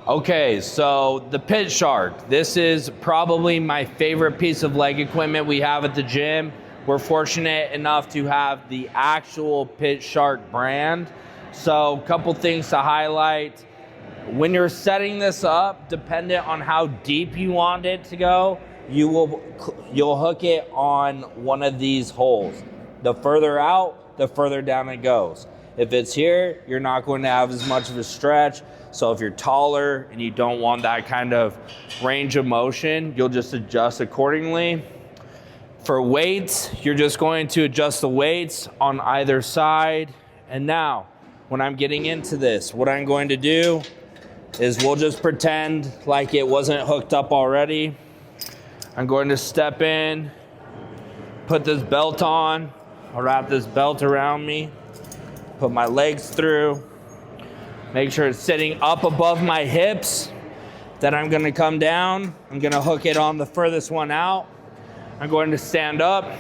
Okay, so the Pitshark. This is probably my favorite piece of leg equipment we have at the gym. We're fortunate enough to have the actual Pitshark brand. So a couple things to highlight. When you're setting this up, dependent on how deep you want it to go, you'll hook it on one of these holes. The further out, the further down it goes. If it's here, you're not going to have as much of a stretch. So if you're taller and you don't want that kind of range of motion, you'll just adjust accordingly. For weights, you're just going to adjust the weights on either side. And now, when I'm getting into this, what I'm going to do is we'll just pretend like it wasn't hooked up already. I'm going to step in, put this belt on. I'll wrap this belt around me, put my legs through, make sure it's sitting up above my hips. Then I'm gonna come down. I'm gonna hook it on the furthest one out. I'm going to stand up.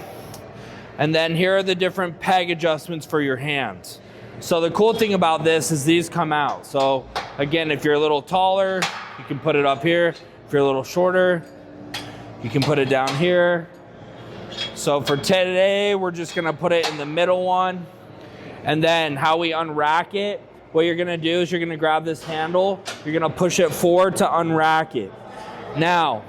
And then here are the different peg adjustments for your hands. So the cool thing about this is these come out. So again, if you're a little taller, you can put it up here. If you're a little shorter, you can put it down here. So for today, we're just gonna put it in the middle one. And then how we unrack it, what you're gonna do is you're gonna grab this handle, you're gonna push it forward to unrack it. Now,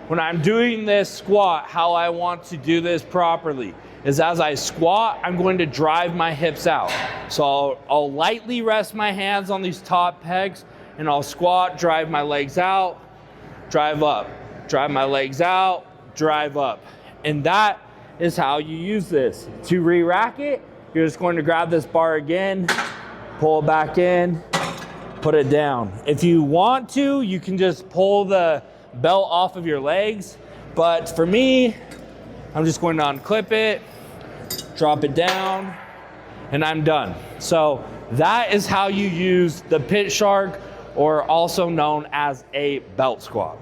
when I'm doing this squat, how I want to do this properly is as I squat, I'm going to drive my hips out. So I'll lightly rest my hands on these top pegs and I'll squat, drive my legs out, drive up, drive my legs out, drive up. And that is how you use this. To re-rack it, you're just going to grab this bar again, pull it back in, put it down. If you want to, you can just pull the belt off of your legs. But for me, I'm just going to unclip it, drop it down, and I'm done. So that is how you use the Pitshark, or also known as a belt squat.